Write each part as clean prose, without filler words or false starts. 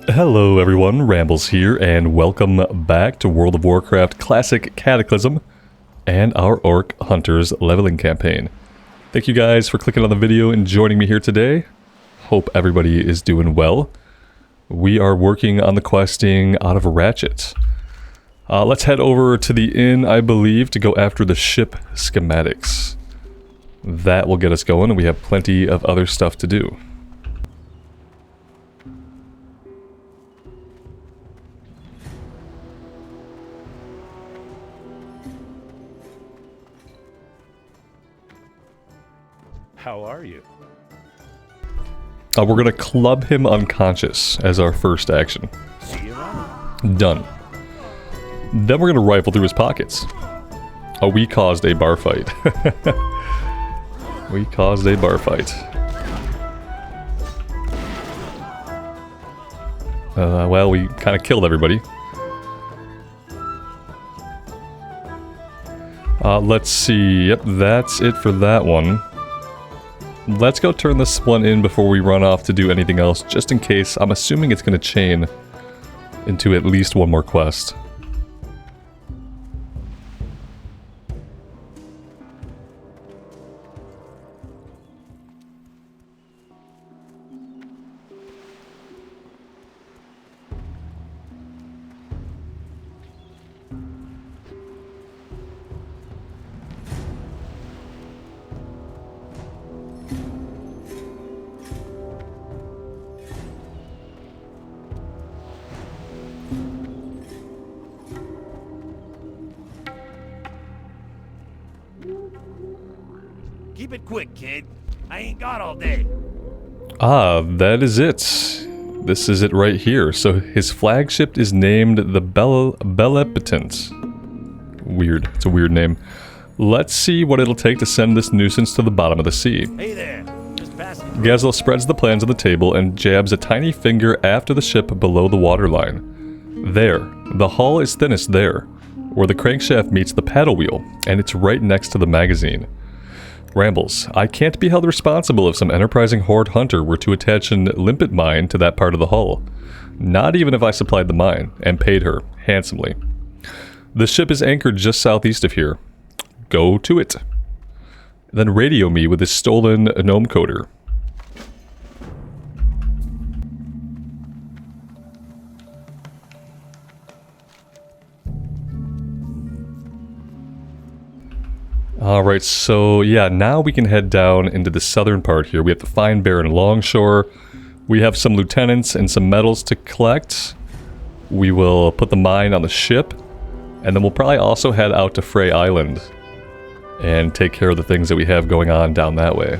Hello everyone, Rambles here, and welcome back to World of Warcraft Classic Cataclysm and our Orc Hunters leveling campaign. Thank you guys for clicking on the video and joining me here today. Hope everybody is doing well. We are working on the questing out of Ratchet. Let's head over to the inn, I believe, to go after the ship schematics. That will get us going, and we have plenty of other stuff to do. How are you? We're gonna club him unconscious as our first action. See you around. Done. Then we're gonna rifle through his pockets. Oh, we caused a bar fight. We caused a bar fight. Well, we kind of killed everybody. Let's see. Yep, that's it for that one. Let's go turn this one in before we run off to do anything else, just in case. I'm assuming it's going to chain into at least one more quest. Keep it quick, kid. I ain't got all day. Ah, that is it. This is it right here. So his flagship is named the Belepitant. Weird. It's a weird name. Let's see what it'll take to send this nuisance to the bottom of the sea. Hey there. Just passing. Gazelle spreads the plans on the table and jabs a tiny finger after the ship below the waterline. There. The hull is thinnest there, where the crankshaft meets the paddle wheel, and it's right next to the magazine. Rambles, I can't be held responsible if some enterprising horde hunter were to attach an limpet mine to that part of the hull. Not even if I supplied the mine, and paid her handsomely. The ship is anchored just southeast of here. Go to it. Then radio me with this stolen gnome coder. Alright, so yeah, now we can head down into the southern part here. We have to find Baron Longshore. We have some lieutenants and some medals to collect. We will put the mine on the ship. And then we'll probably also head out to Frey Island and take care of the things that we have going on down that way.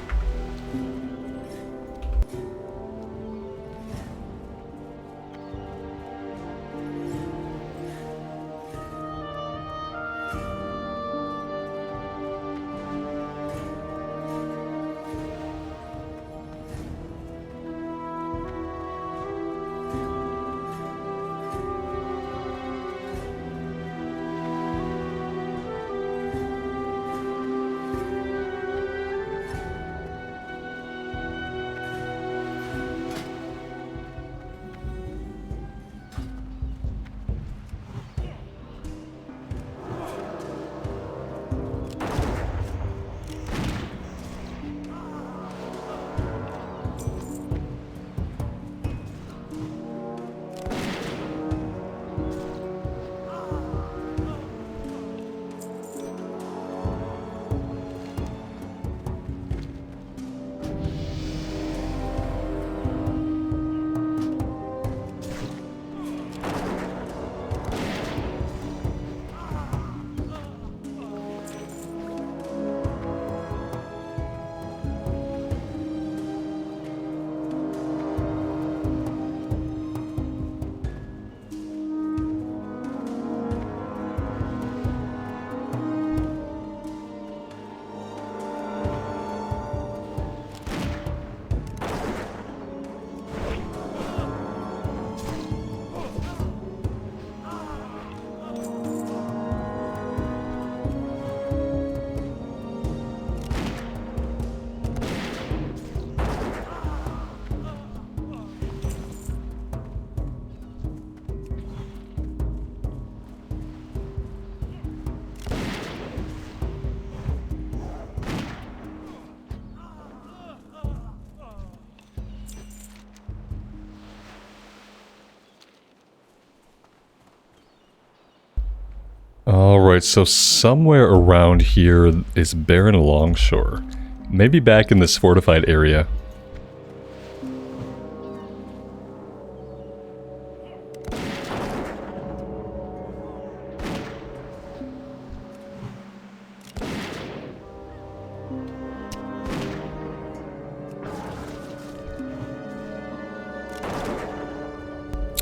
Alright, so somewhere around here is barren Longshore. Maybe back in this fortified area.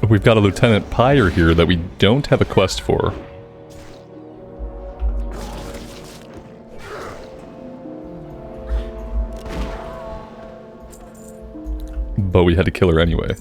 We've got a Lieutenant Pyre here that we don't have a quest for. But we had to kill her anyway.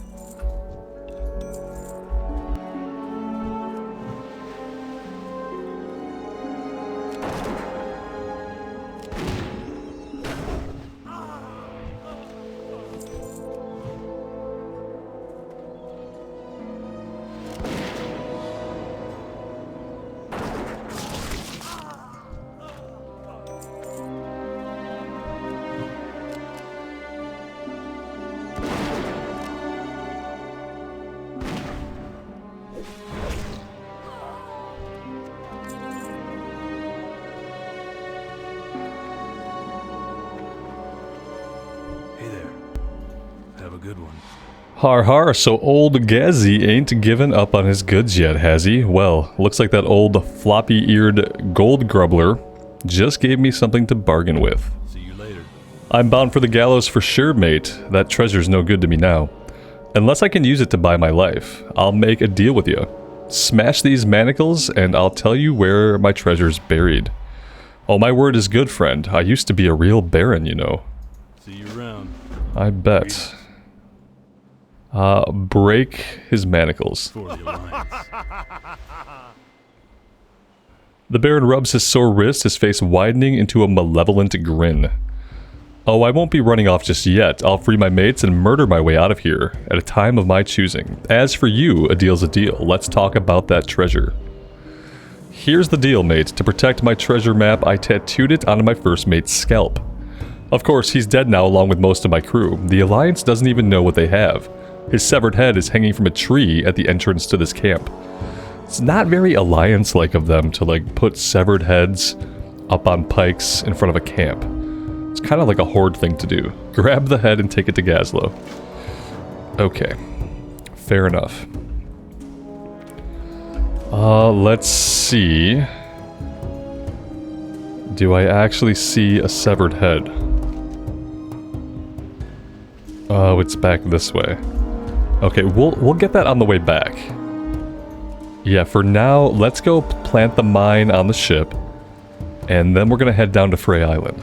Har har, so old Gazzy ain't given up on his goods yet, has he? Well, looks like that old floppy-eared gold grubbler just gave me something to bargain with. See you later. I'm bound for the gallows for sure, mate. That treasure's no good to me now. Unless I can use it to buy my life, I'll make a deal with you. Smash these manacles and I'll tell you where my treasure's buried. Oh, my word is good, friend. I used to be a real baron, you know. See you around. I bet. Break his manacles. For the Alliance. The Baron rubs his sore wrist, his face widening into a malevolent grin. Oh, I won't be running off just yet. I'll free my mates and murder my way out of here, at a time of my choosing. As for you, a deal's a deal. Let's talk about that treasure. Here's the deal, mate. To protect my treasure map, I tattooed it onto my first mate's scalp. Of course, he's dead now along with most of my crew. The Alliance doesn't even know what they have. His severed head is hanging from a tree at the entrance to this camp. It's not very Alliance-like of them to, like, put severed heads up on pikes in front of a camp. It's kind of like a horde thing to do. Grab the head and take it to Gazlo. Okay. Fair enough. Let's see. Do I actually see a severed head? Oh, it's back this way. Okay, we'll get that on the way back. Yeah, for now, let's go plant the mine on the ship, and then we're gonna head down to Frey Island.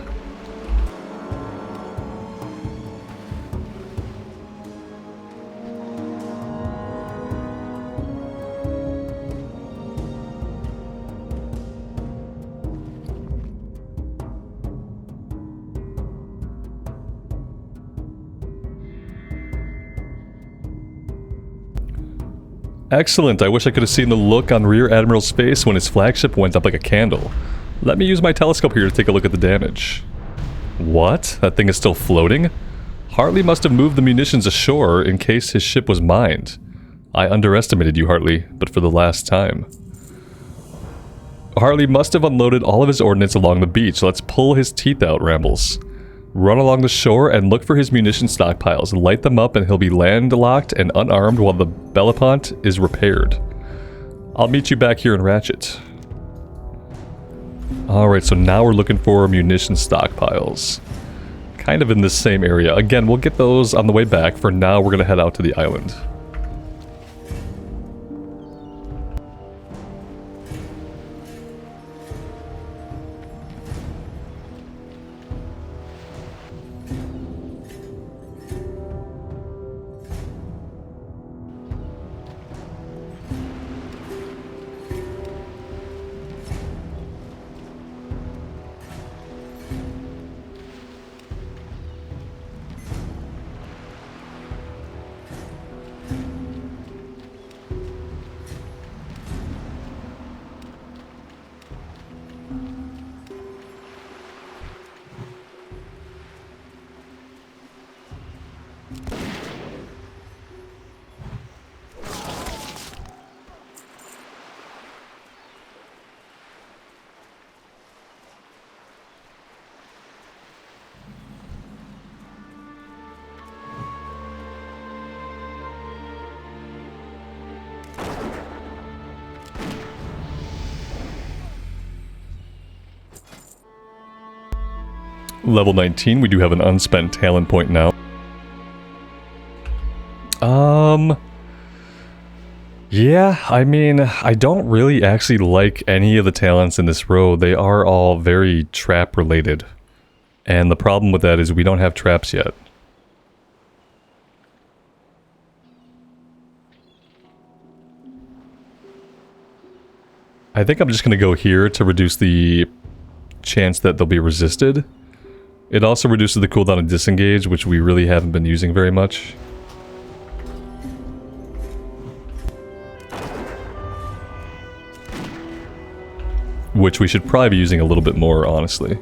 Excellent, I wish I could have seen the look on Rear Admiral's face when his flagship went up like a candle. Let me use my telescope here to take a look at the damage. What? That thing is still floating? Hartley must have moved the munitions ashore in case his ship was mined. I underestimated you, Hartley, but for the last time. Hartley must have unloaded all of his ordnance along the beach. Let's pull his teeth out, Rambles. Run along the shore and look for his munition stockpiles. Light them up and he'll be landlocked and unarmed while the Bellepont is repaired. I'll meet you back here in Ratchet. Alright, so now we're looking for munition stockpiles. Kind of in this same area. Again, we'll get those on the way back. For now, we're going to head out to the island. Level 19, we do have an unspent talent point now. Yeah, I mean, I don't really actually like any of the talents in this row. They are all very trap related. And the problem with that is we don't have traps yet. I think I'm just going to go here to reduce the chance that they'll be resisted. It also reduces the cooldown of disengage, which we really haven't been using very much. Which we should probably be using a little bit more, honestly.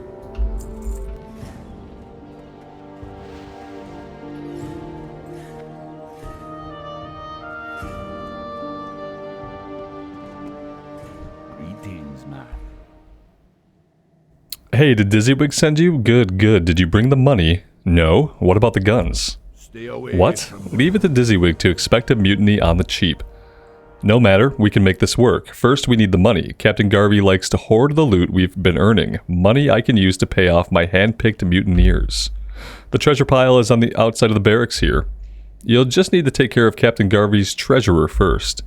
Hey, did Dizzywig send you? Good, good. Did you bring the money? No. What about the guns? Stay away. What? Leave it to Dizzywig to expect a mutiny on the cheap. No matter, we can make this work. First, we need the money. Captain Garvey likes to hoard the loot we've been earning. Money I can use to pay off my hand-picked mutineers. The treasure pile is on the outside of the barracks here. You'll just need to take care of Captain Garvey's treasurer first.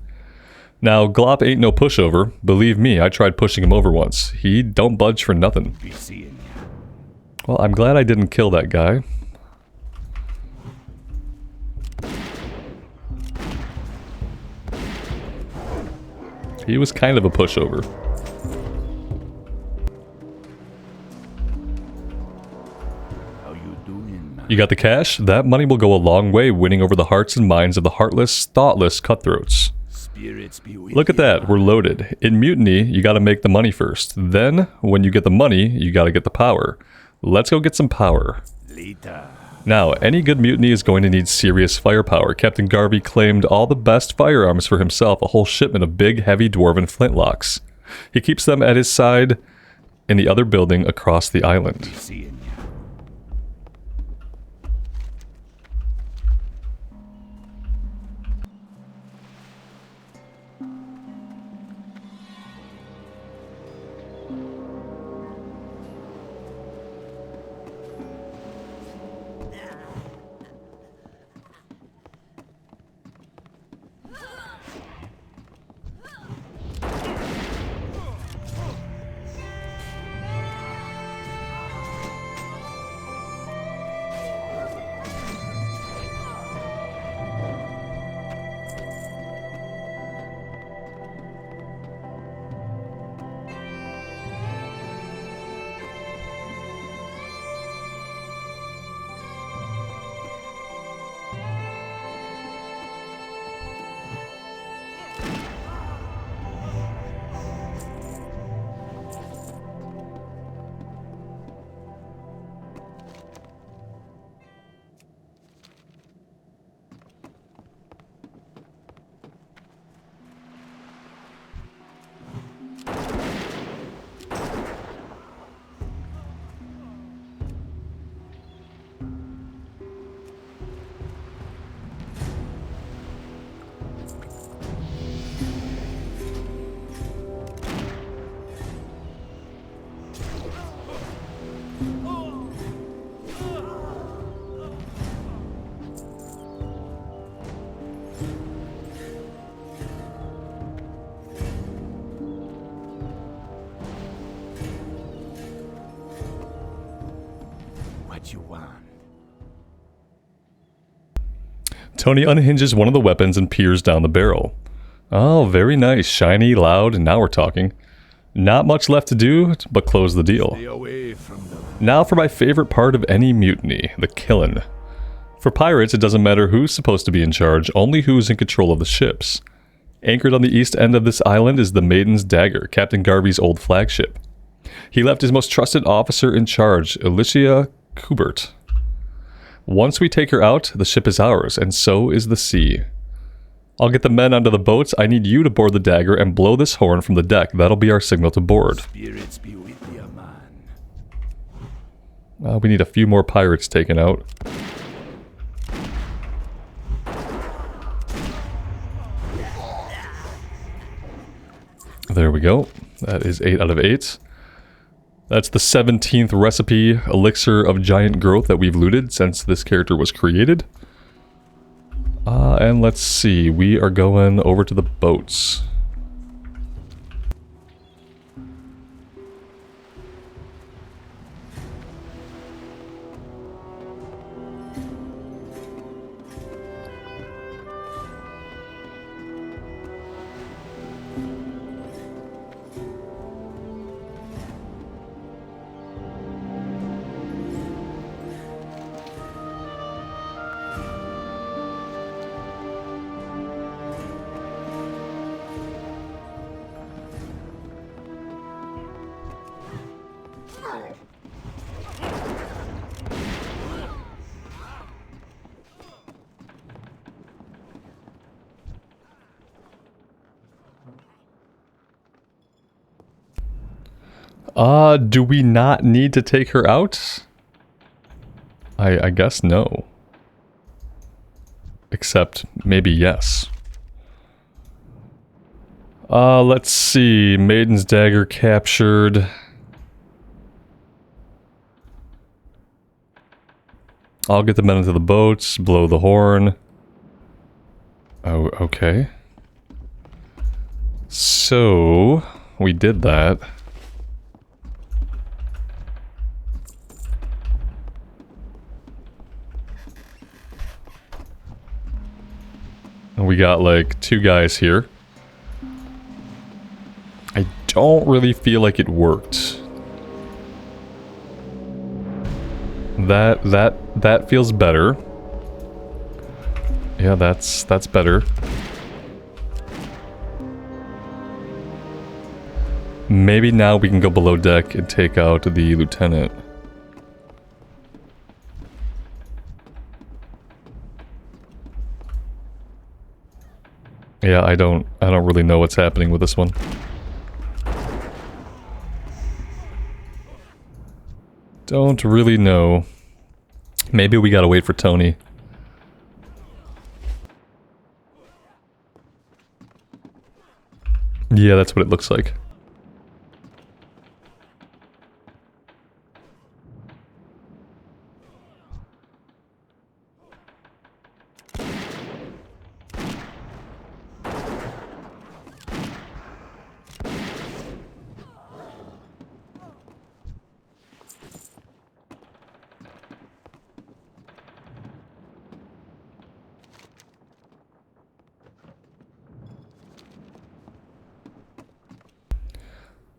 Now, Glop ain't no pushover. Believe me, I tried pushing him over once. He don't budge for nothing. Well, I'm glad I didn't kill that guy. He was kind of a pushover. How you doing, man? You got the cash? That money will go a long way winning over the hearts and minds of the heartless, thoughtless cutthroats. Spirits be with Look at you, that, man. we're loaded. In Mutiny, you gotta make the money first. Then, when you get the money, you gotta get the power. Let's go get some power. Later. Now, any good mutiny is going to need serious firepower. Captain Garvey claimed all the best firearms for himself, a whole shipment of big, heavy dwarven flintlocks. He keeps them at his side in the other building across the island. Seeing ya. What you want? Tony unhinges one of the weapons and peers down the barrel. Oh, very nice. Shiny, loud, now we're talking. Not much left to do, but close the deal. Stay away from them. Now for my favorite part of any mutiny, the killin'. For pirates, it doesn't matter who's supposed to be in charge, only who's in control of the ships. Anchored on the east end of this island is the Maiden's Dagger, Captain Garvey's old flagship. He left his most trusted officer in charge, Alicia Kubert. Once we take her out, the ship is ours, and so is the sea. I'll get the men onto the boats. I need you to board the dagger and blow this horn from the deck. That'll be our signal to board. Spirits be with you, man. We need a few more pirates taken out. There we go. That is 8 out of 8. That's the 17th recipe, Elixir of Giant Growth, that we've looted since this character was created. And let's see, we are going over to the boats. Do we not need to take her out? I guess no. Except maybe yes. Let's see. Maiden's Dagger captured. I'll get the men into the boats, blow the horn. Oh, okay. So, we did that. And we got like 2 guys here. I don't really feel like it worked. That feels better. Yeah, that's better. Maybe now we can go below deck and take out the lieutenant. Yeah, I don't really know what's happening with this one. Don't really know. Maybe we gotta wait for Tony. Yeah, that's what it looks like.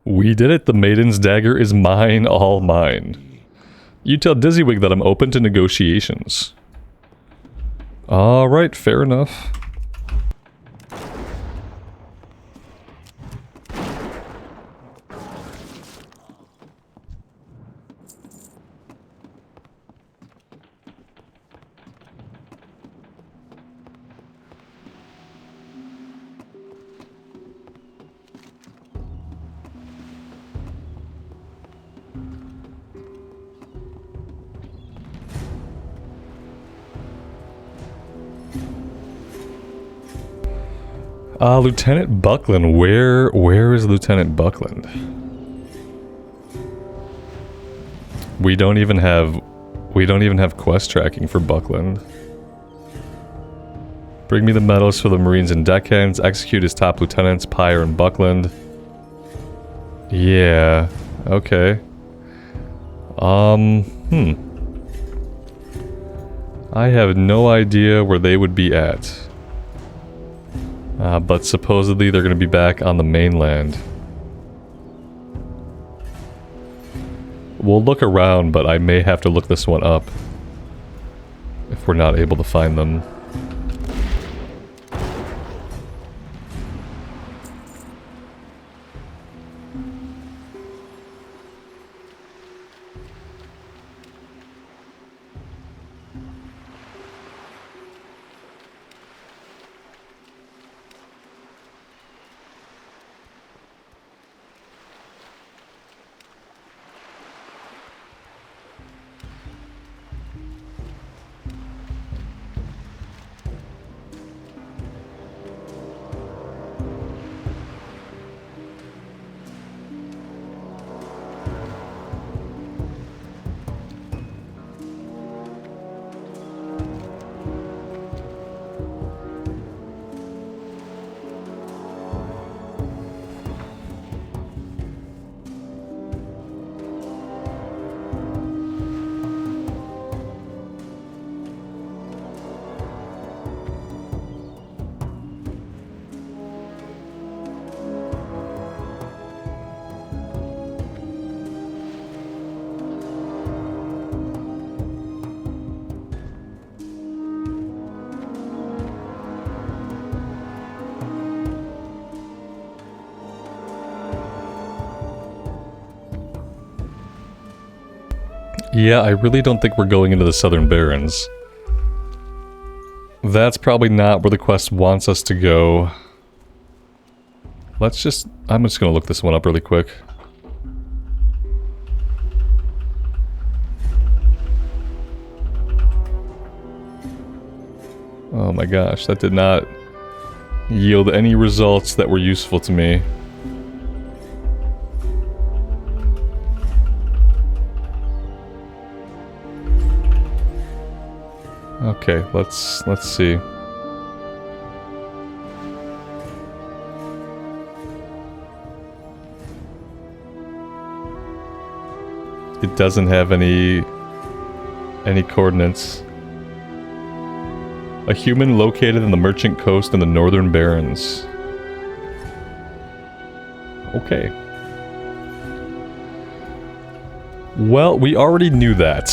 We did it, the Maiden's Dagger is mine, all mine. You tell Dizzywig that I'm open to negotiations. Alright, fair enough. Lieutenant Buckland, where is Lieutenant Buckland? We don't even have quest tracking for Buckland. Bring me the medals for the Marines and deckhands, execute his top lieutenants, Pyre and Buckland. Yeah, okay. I have no idea where they would be at. But supposedly they're going to be back on the mainland. We'll look around, but I may have to look this one up if we're not able to find them. Yeah, I really don't think we're going into the Southern Barrens. That's probably not where the quest wants us to go. Let's just... I'm just gonna look this one up really quick. Oh my gosh, that did not yield any results that were useful to me. Okay, let's see. It doesn't have any coordinates. A human located in the Merchant Coast in the Northern Barrens. Okay. Well, we already knew that.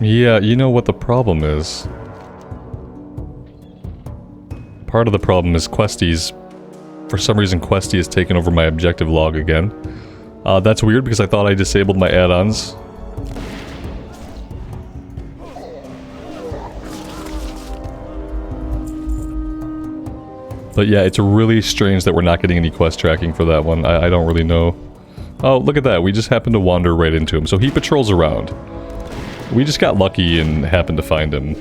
Yeah, you know what the problem is. Part of the problem is Questie's... For some reason, Questie has taken over my objective log again. That's weird because I thought I disabled my add-ons. But yeah, it's really strange that we're not getting any quest tracking for that one. I don't really know. Oh, look at that. We just happened to wander right into him. So he patrols around. We just got lucky and happened to find him.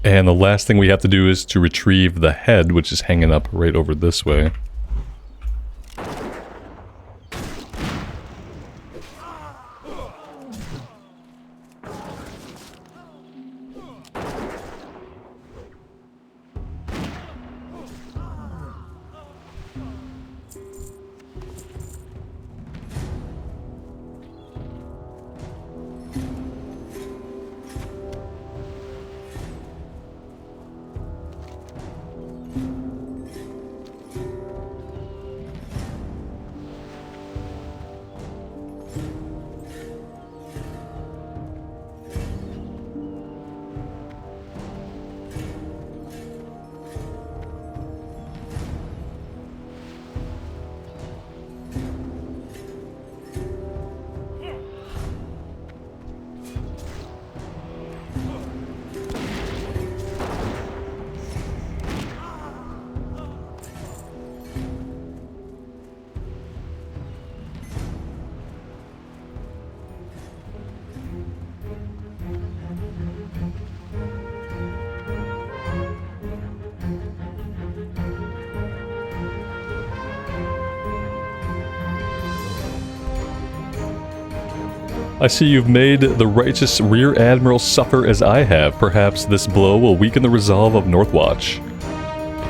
And the last thing we have to do is to retrieve the head, which is hanging up right over this way. I see you've made the righteous Rear Admiral suffer as I have. Perhaps this blow will weaken the resolve of Northwatch.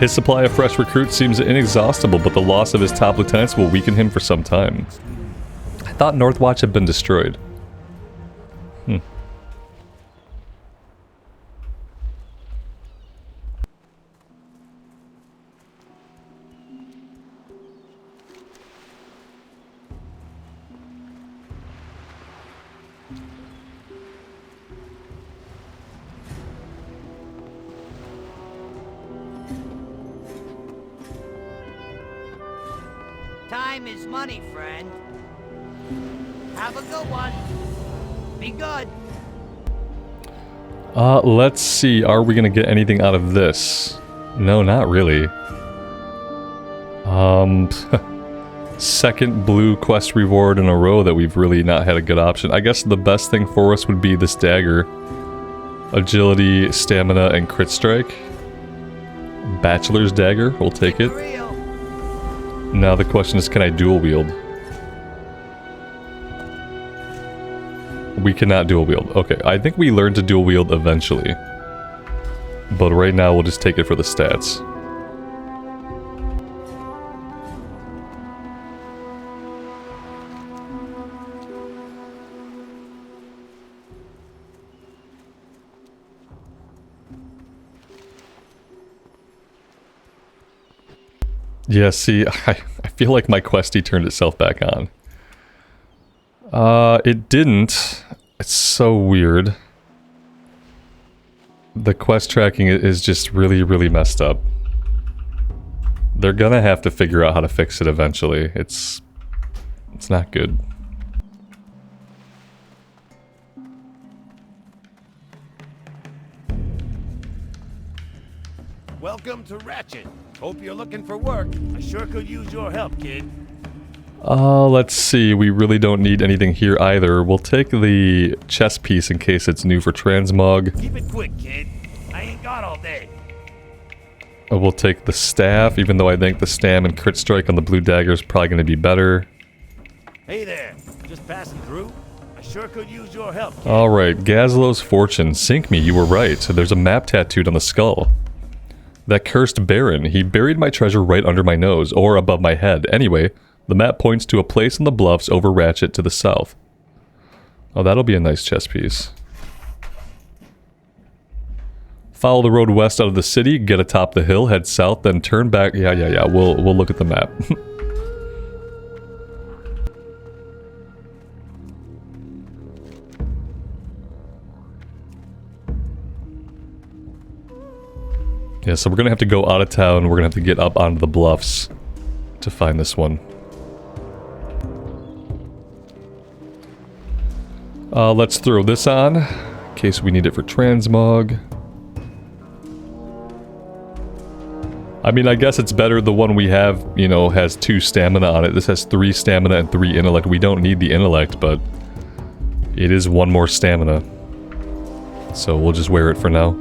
His supply of fresh recruits seems inexhaustible, but the loss of his top lieutenants will weaken him for some time. I thought Northwatch had been destroyed. Time is money, friend. Have a good one. Be good. Let's see. Are we gonna get anything out of this? No, not really. Second blue quest reward in a row that we've really not had a good option. I guess the best thing for us would be this dagger. Agility, stamina, and crit strike. Bachelor's dagger, we'll take it. Now the question is, can I dual wield? We cannot dual wield. Okay, I think we learn to dual wield eventually. But right now we'll just take it for the stats. Yeah, see, I feel like my Questie turned itself back on. It didn't. It's so weird. The quest tracking is just really, really messed up. They're gonna have to figure out how to fix it eventually. It's not good. Welcome to Ratchet. Hope you're looking for work. I sure could use your help, kid. Let's see. We really don't need anything here either. We'll take the chess piece in case it's new for transmog. Keep it quick, kid. I ain't got all day. We'll take the staff, even though I think the stam and crit strike on the blue dagger is probably going to be better. Hey there. Just passing through. I sure could use your help, kid. Alright, Gazlo's Fortune. Sink me, you were right. There's a map tattooed on the skull. That cursed Baron, he buried my treasure right under my nose, or above my head. Anyway, the map points to a place in the bluffs over Ratchet to the south. Oh, that'll be a nice chess piece. Follow the road west out of the city, get atop the hill, head south, then turn back. Yeah, we'll look at the map. Yeah, so we're gonna have to go out of town, we're gonna have to get up onto the bluffs to find this one. Let's throw this on, in case we need it for transmog. I mean, I guess it's better the one we have, you know, has 2 stamina on it. This has 3 stamina and 3 intellect. We don't need the intellect, but it is 1 more stamina. So we'll just wear it for now.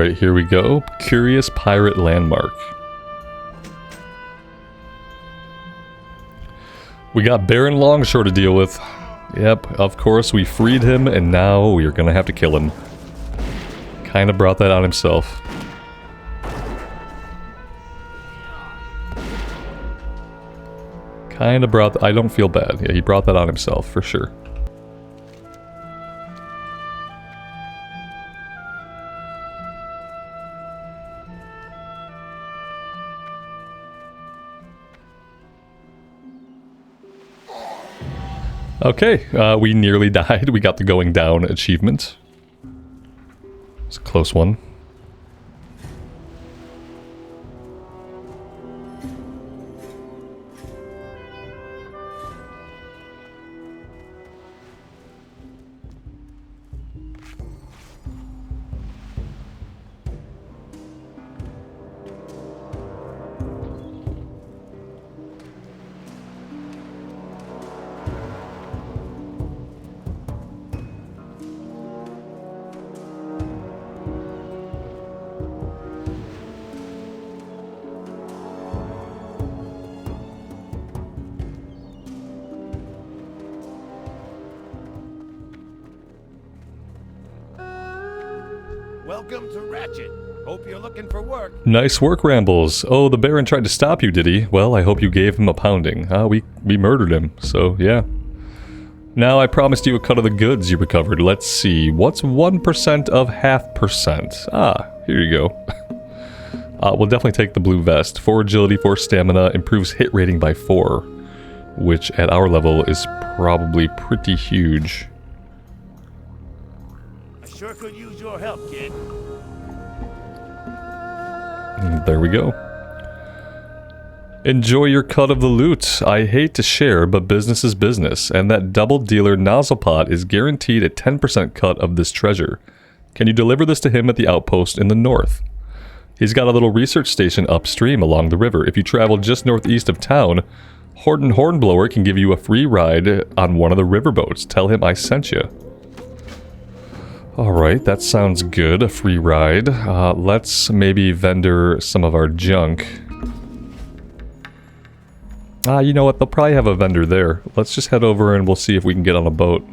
Alright, here we go. Curious Pirate Landmark. We got Baron Longshore to deal with. Yep, of course, we freed him, and now we are gonna have to kill him. Kinda brought that on himself. Kinda brought... I don't feel bad. Yeah, he brought that on himself, for sure. Okay, we nearly died. We got the going down achievement. It's a close one. Welcome to Ratchet. Hope you're looking for work. Nice work, Rambles. Oh, the Baron tried to stop you, did he? Well, I hope you gave him a pounding. We murdered him, so yeah. Now, I promised you a cut of the goods you recovered. Let's see. What's 1% of 0.5%? Ah, here you go. We'll definitely take the blue vest. 4 agility, 4 stamina, improves hit rating by 4. Which, at our level, is probably pretty huge. I sure could use your help, kid. There we go. Enjoy your cut of the loot. I hate to share, but business is business, and that double dealer Nozzlepot is guaranteed a 10% cut of this treasure. Can you deliver this to him at the outpost in the north? He's got a little research station upstream along the river. If you travel just northeast of town, Horton Hornblower can give you a free ride on one of the riverboats. Tell him I sent you. Alright, that sounds good. A free ride. Let's maybe vendor some of our junk. You know what? They'll probably have a vendor there. Let's just head over and we'll see if we can get on a boat.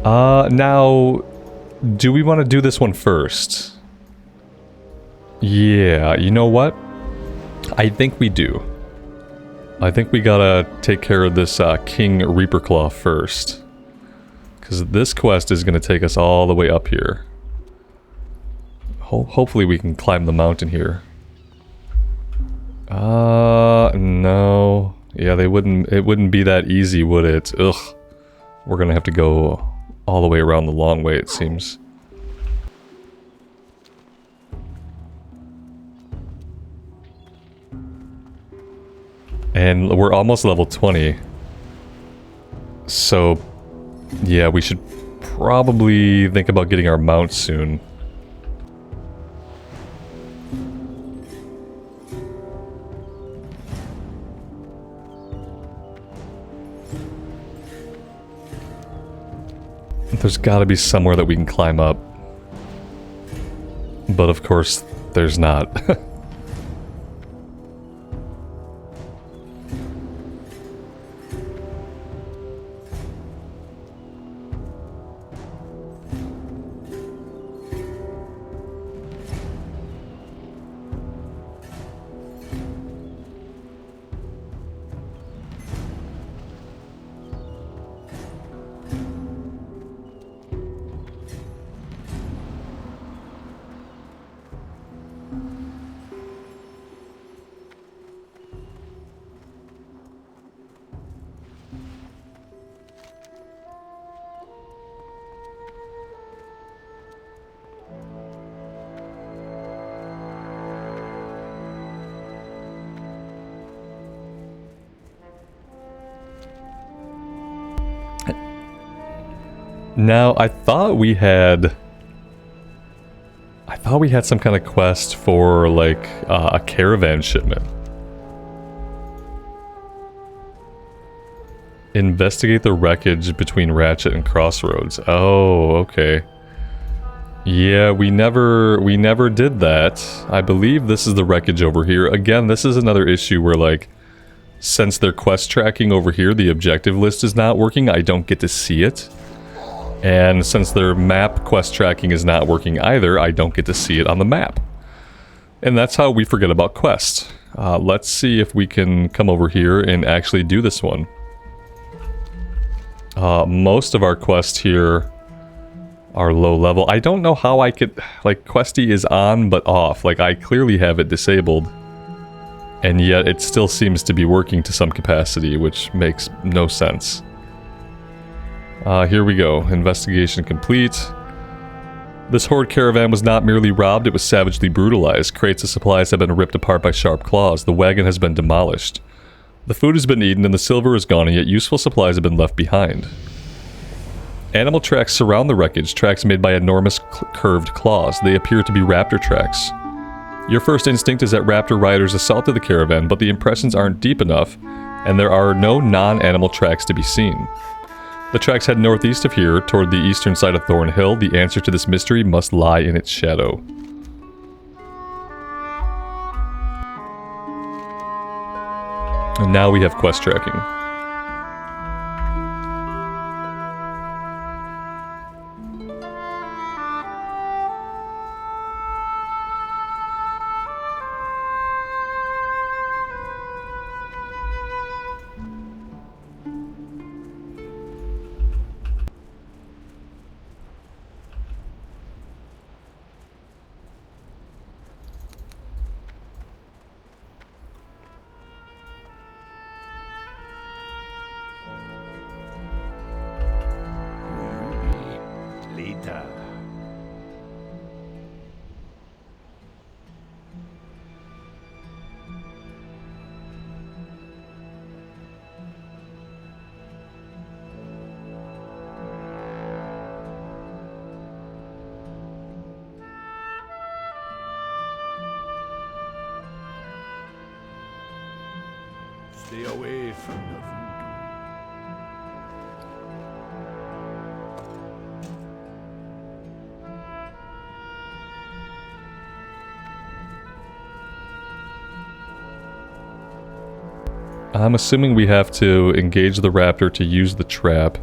Now, do we want to do this one first? Yeah, you know what? I think we do. I think we gotta take care of this King Reaperclaw first. Because this quest is gonna take us all the way up here. Hopefully we can climb the mountain here. No. Yeah, it wouldn't be that easy, would it? Ugh. We're gonna have to go all the way around the long way, it seems. And we're almost level 20. So, yeah, we should probably think about getting our mount soon. There's gotta be somewhere that we can climb up. But of course, there's not. Now, I thought we had some kind of quest for, like, a caravan shipment. Investigate the wreckage between Ratchet and Crossroads. Oh, okay. Yeah, we never did that. I believe this is the wreckage over here. Again, this is another issue where, like, since their quest tracking over here, the objective list is not working, I don't get to see it. And since their map quest tracking is not working either, I don't get to see it on the map. And that's how we forget about quests. Let's see if we can come over here and actually do this one. Most of our quests here are low level. I don't know how I could... Like, Questie is on but off. Like, I clearly have it disabled. And yet it still seems to be working to some capacity, which makes no sense. Here we go. Investigation complete. This horde caravan was not merely robbed, it was savagely brutalized. Crates of supplies have been ripped apart by sharp claws. The wagon has been demolished. The food has been eaten and the silver is gone, and yet useful supplies have been left behind. Animal tracks surround the wreckage, tracks made by enormous curved claws. They appear to be raptor tracks. Your first instinct is that raptor riders assaulted the caravan, but the impressions aren't deep enough, and there are no non-animal tracks to be seen. The tracks head northeast of here, toward the eastern side of Thorn Hill. The answer to this mystery must lie in its shadow. And now we have quest tracking. Stay away from the voodoo. I'm assuming we have to engage the raptor to use the trap.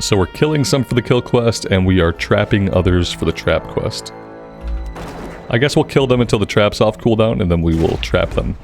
So we're killing some for the kill quest, and we are trapping others for the trap quest. I guess we'll kill them until the trap's off cooldown, and then we will trap them.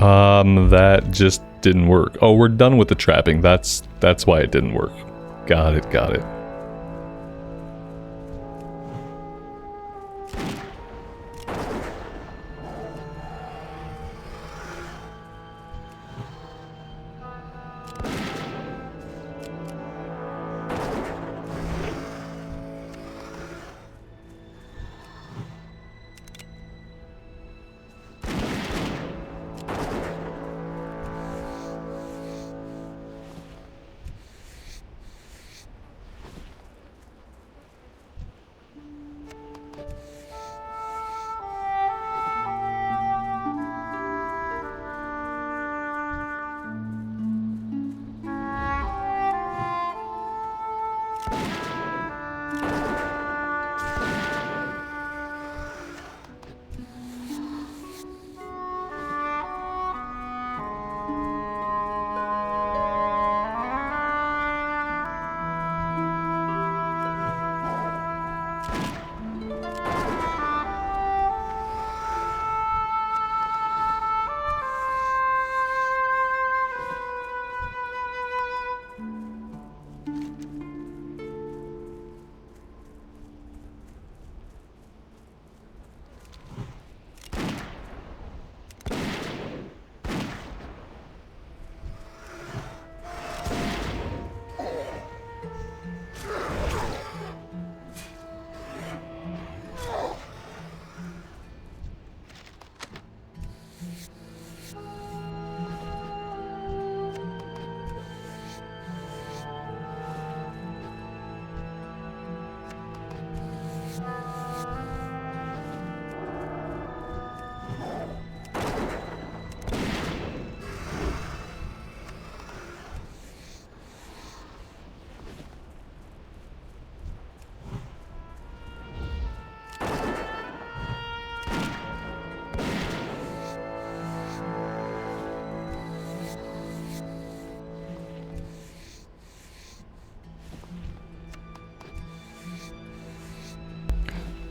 That just didn't work. Oh, we're done with the trapping. That's why it didn't work. Got it, got it.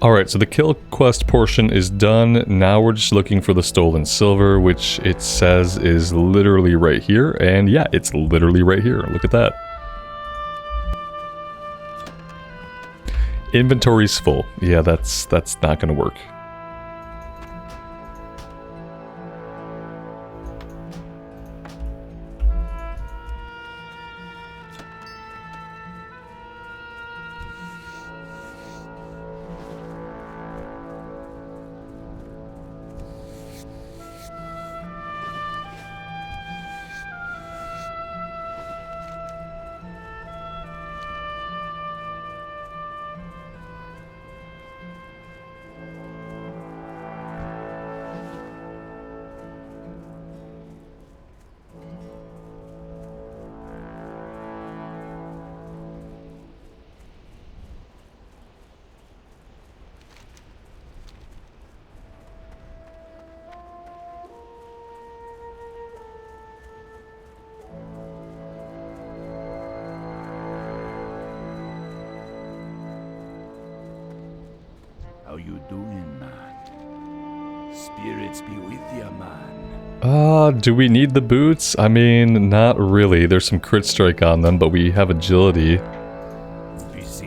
Alright, so the kill quest portion is done. Now we're just looking for the stolen silver, which it says is literally right here. And yeah, it's literally right here. Look at that. Inventory's full. Yeah, that's not gonna work. How you doing, man? Spirits be with ya, man. Do we need the boots? I mean, not really. There's some crit strike on them, but we have agility.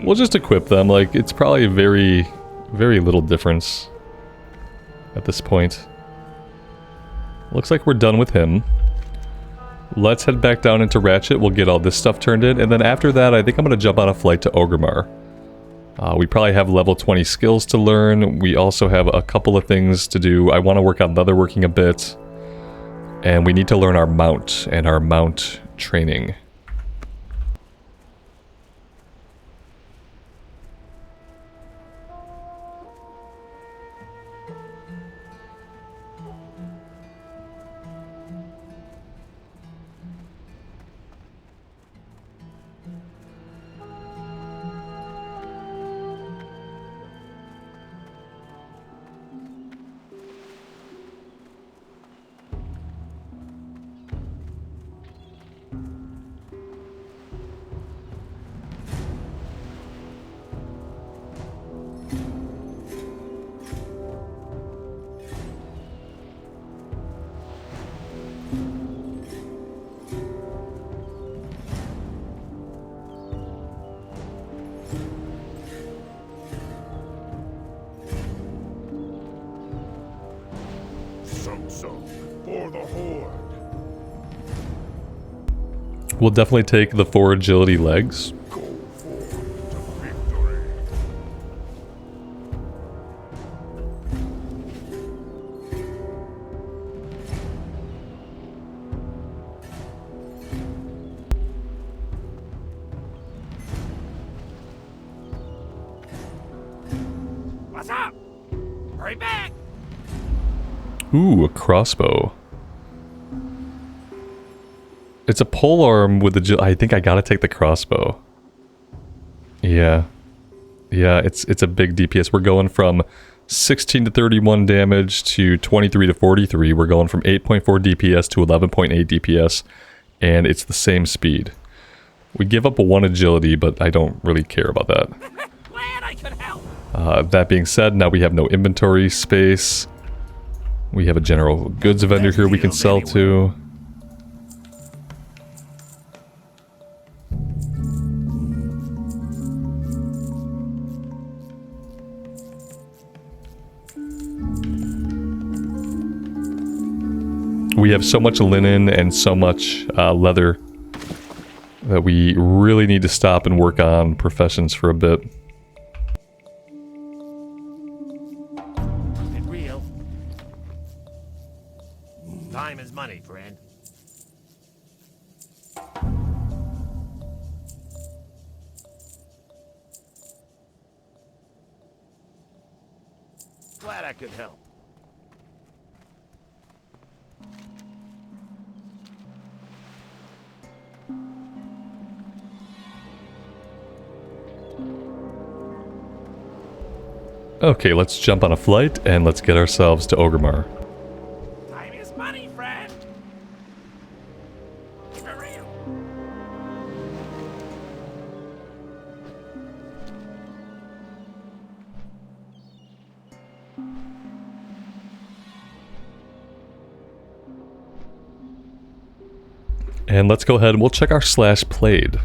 We'll just equip them. Like, it's probably very, very little difference at this point. Looks like we're done with him. Let's head back down into Ratchet. We'll get all this stuff turned in. And then after that, I think I'm going to jump on a flight to Orgrimmar. We probably have level 20 skills to learn. We also have a couple of things to do. I want to work on leatherworking a bit. And we need to learn our mount and our mount training. ransom for the Horde. We'll definitely take the 4 agility legs. Go forth to victory. What's up? Hurry back! Ooh, a crossbow. It's a polearm with the... I think I gotta take the crossbow. Yeah. Yeah, it's a big DPS. We're going from 16 to 31 damage to 23 to 43. We're going from 8.4 DPS to 11.8 DPS. And it's the same speed. We give up a 1 agility, but I don't really care about that. Glad I could help. That being said, now we have no inventory space. We have a general goods vendor here we can sell to. We have so much linen and so much leather that we really need to stop and work on professions for a bit. Get real. Time is money, friend. Glad I could help. Okay, let's jump on a flight and let's get ourselves to Orgrimmar. Time is money, friend. For real. And let's go ahead and we'll check our slash played.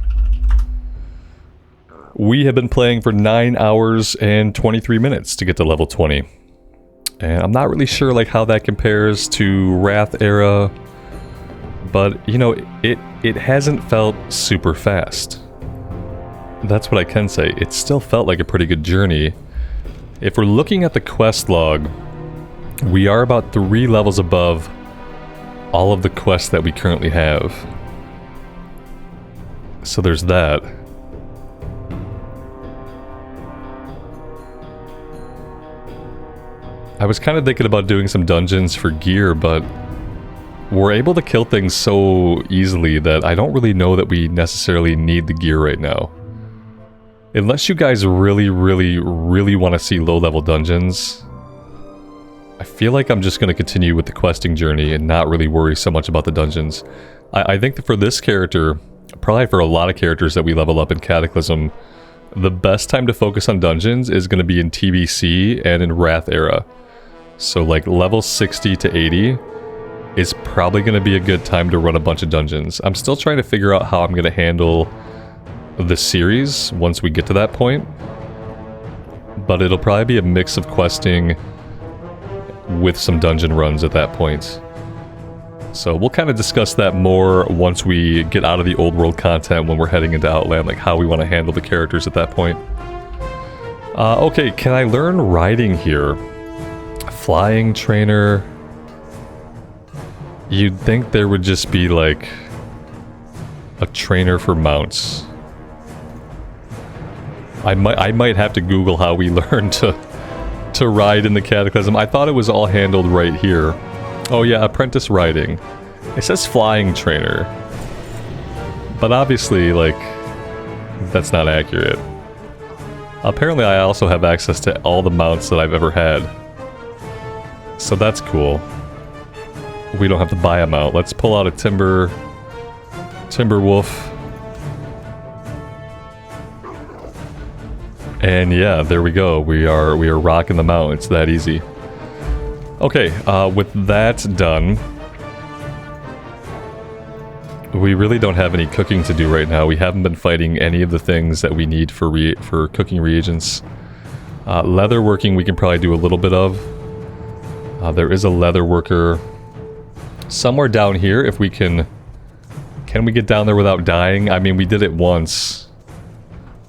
We have been playing for 9 hours and 23 minutes to get to level 20. And I'm not really sure like how that compares to Wrath era, but you know, it hasn't felt super fast. That's what I can say. It still felt like a pretty good journey. If we're looking at the quest log, we are about 3 levels above all of the quests that we currently have. So there's that. I was kind of thinking about doing some dungeons for gear, but we're able to kill things so easily that I don't really know that we necessarily need the gear right now. Unless you guys really want to see low-level dungeons, I feel like I'm just going to continue with the questing journey and not really worry so much about the dungeons. I think that for this character, probably for a lot of characters that we level up in Cataclysm, the best time to focus on dungeons is going to be in TBC and in Wrath era. So like level 60 to 80 is probably going to be a good time to run a bunch of dungeons. I'm still trying to figure out how I'm going to handle the series once we get to that point. But it'll probably be a mix of questing with some dungeon runs at that point. So we'll kind of discuss that more once we get out of the old world content when we're heading into Outland, like how we want to handle the characters at that point. Okay, can I learn riding here? Flying trainer. You'd think there would just be like a trainer for mounts. I might have to Google how we learn to ride in the Cataclysm. I thought it was all handled right here. Oh yeah, apprentice riding. It says flying trainer. But obviously, like, that's not accurate. Apparently I also have access to all the mounts that I've ever had. So that's cool. We don't have to buy a mount. Let's pull out a Timber Wolf. And yeah, there we go. We are rocking the mount. It's that easy. Okay, with that done, we really don't have any cooking to do right now. We haven't been fighting any of the things that we need for cooking reagents. Leatherworking we can probably do a little bit of. There is a leather worker somewhere down here if we can... Can we get down there without dying? I mean, we did it once.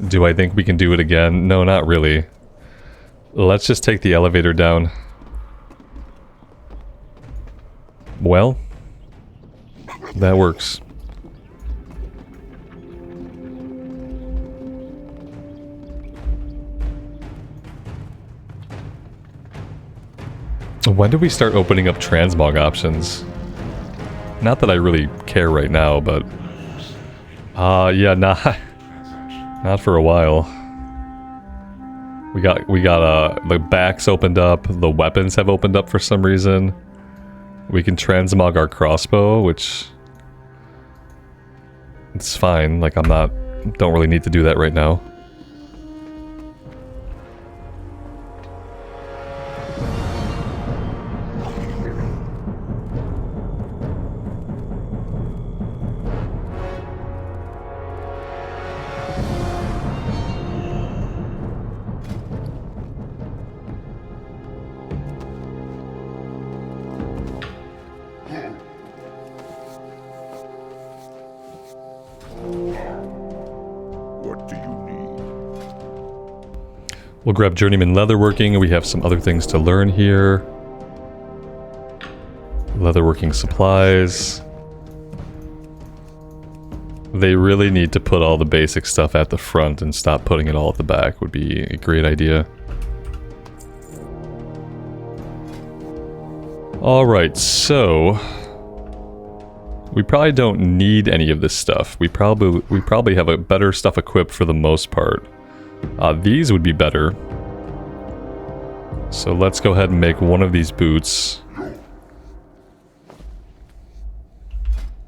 Do I think we can do it again? No, not really. Let's just take the elevator down. Well, that works. When do we start opening up transmog options? Not that I really care right now, but... yeah, not for a while. We got, the backs opened up, the weapons have opened up for some reason. We can transmog our crossbow, which... It's fine, like don't really need to do that right now. We'll grab Journeyman Leatherworking. We have some other things to learn here. Leatherworking supplies. They really need to put all the basic stuff at the front and stop putting it all at the back. Would be a great idea. Alright, so... we probably don't need any of this stuff. We probably have a better stuff equipped for the most part. These would be better. So let's go ahead and make one of these boots.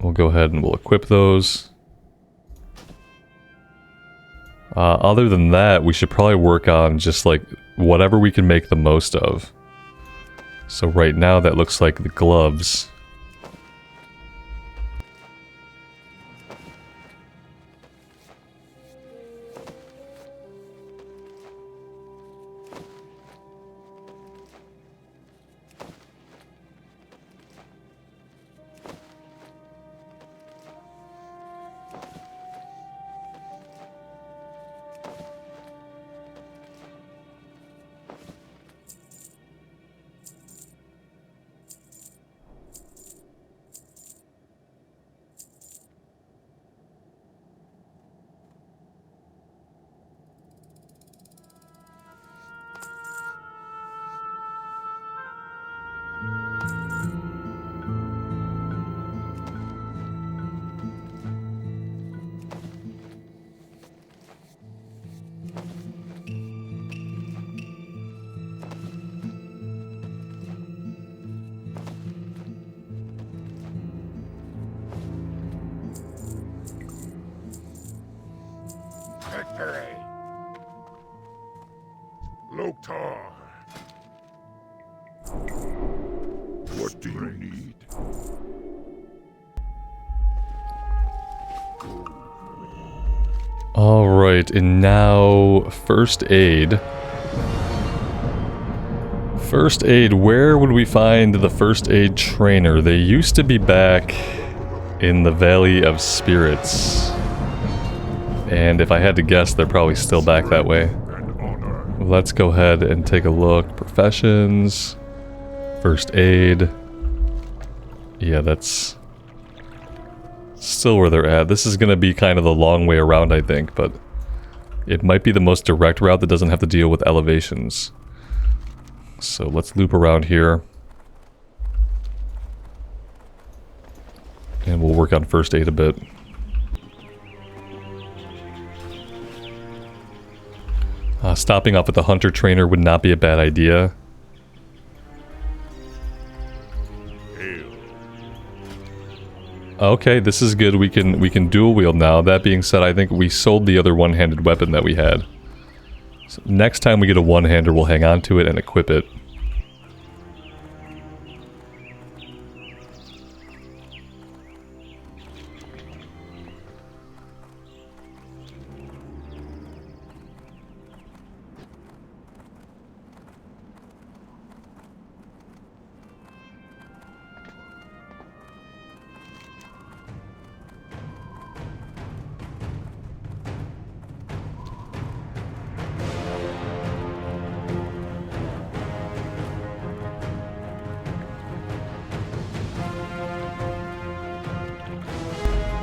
We'll go ahead and we'll equip those. Other than that, we should probably work on just like whatever we can make the most of. So right now that looks like the gloves. What do you need? Alright, and now first aid. First aid, where would we find the first aid trainer? They used to be back in the Valley of Spirits. And if I had to guess, they're probably still back that way. Let's go ahead and take a look. Professions. First aid. Yeah, that's still where they're at. This is going to be kind of the long way around, I think, but it might be the most direct route that doesn't have to deal with elevations. So let's loop around here. And we'll work on first aid a bit. Stopping off at the Hunter trainer would not be a bad idea. Okay, this is good. We can dual wield now. That being said, I think we sold the other one-handed weapon that we had. So next time we get a one-hander, we'll hang on to it and equip it.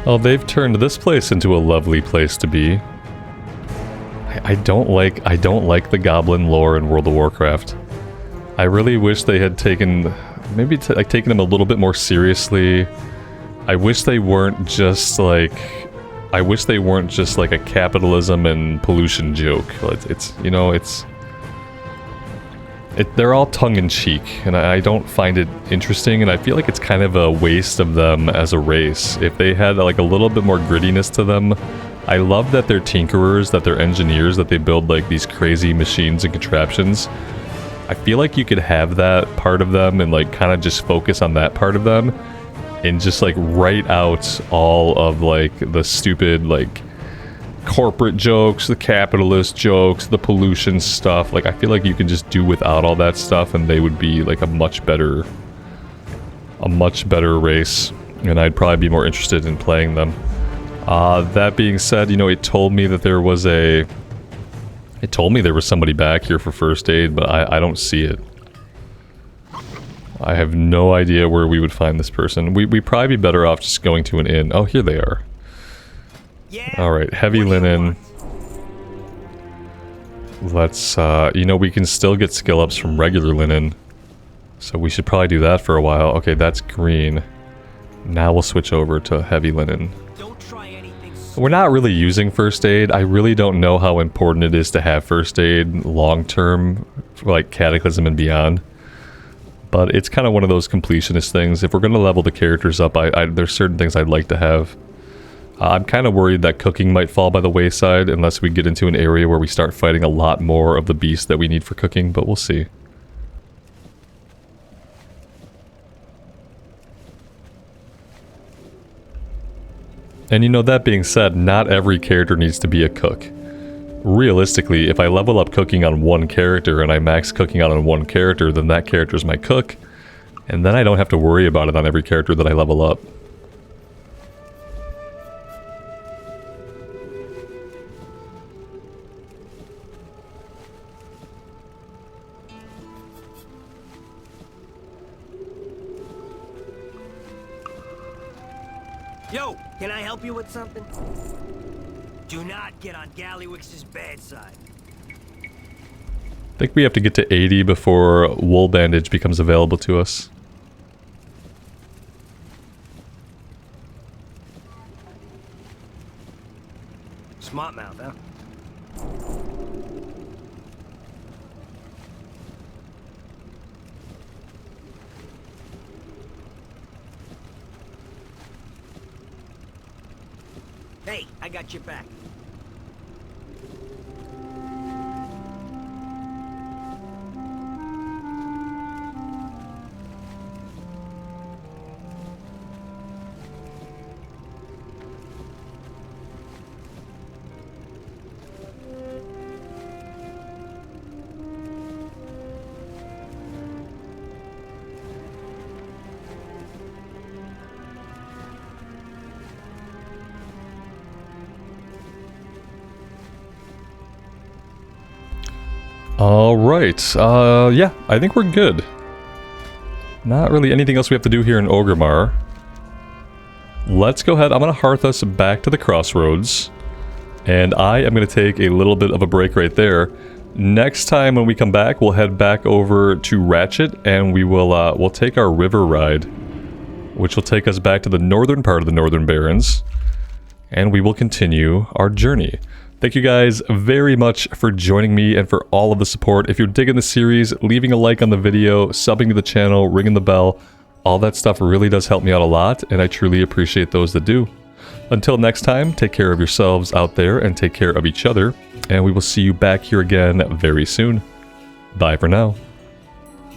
Oh, they've turned this place into a lovely place to be. I don't like the goblin lore in World of Warcraft. I really wish they had taken taken them a little bit more seriously. I wish they weren't just like a capitalism and pollution joke. They're all tongue-in-cheek, and I don't find it interesting, and I feel like it's kind of a waste of them as a race. If they had like a little bit more grittiness to them. I love that they're tinkerers, that they're engineers, that they build like these crazy machines and contraptions. I feel like you could have that part of them and like kind of just focus on that part of them and just like write out all of like the stupid like corporate jokes, the capitalist jokes, the pollution stuff. Like I feel like you can just do without all that stuff and they would be like a much better race, and I'd probably be more interested in playing them. That being said, you know, it told me there was somebody back here for first aid, but I don't see it. I have no idea where we would find this person. We'd probably be better off just going to an inn. Oh, here they are. Yeah. Alright, heavy linen. Let's, you know, we can still get skill ups from regular linen. So we should probably do that for a while. Okay, that's green. Now we'll switch over to heavy linen. We're not really using first aid. I really don't know how important it is to have first aid long term for like Cataclysm and beyond. But it's kind of one of those completionist things. If we're going to level the characters up, there's certain things I'd like to have. I'm kind of worried that cooking might fall by the wayside unless we get into an area where we start fighting a lot more of the beasts that we need for cooking, but we'll see. And you know, that being said, not every character needs to be a cook. Realistically, if I level up cooking on one character and I max cooking out on one character, then that character's my cook, and then I don't have to worry about it on every character that I level up. Yo, can I help you with something? Do not get on Gallywix's bad side. I think we have to get to 80 before wool bandage becomes available to us. Smart mouth, huh? Hey, I got your back. Alright, yeah, I think we're good. Not really anything else we have to do here in Orgrimmar. Let's go ahead, I'm gonna hearth us back to the crossroads. And I am gonna take a little bit of a break right there. Next time when we come back, we'll head back over to Ratchet, and we will, we'll take our river ride, which will take us back to the northern part of the Northern Barrens. And we will continue our journey. Thank you guys very much for joining me and for all of the support. If you're digging the series, leaving a like on the video, subbing to the channel, ringing the bell, all that stuff really does help me out a lot, and I truly appreciate those that do. Until next time, take care of yourselves out there and take care of each other, and we will see you back here again very soon. Bye for now.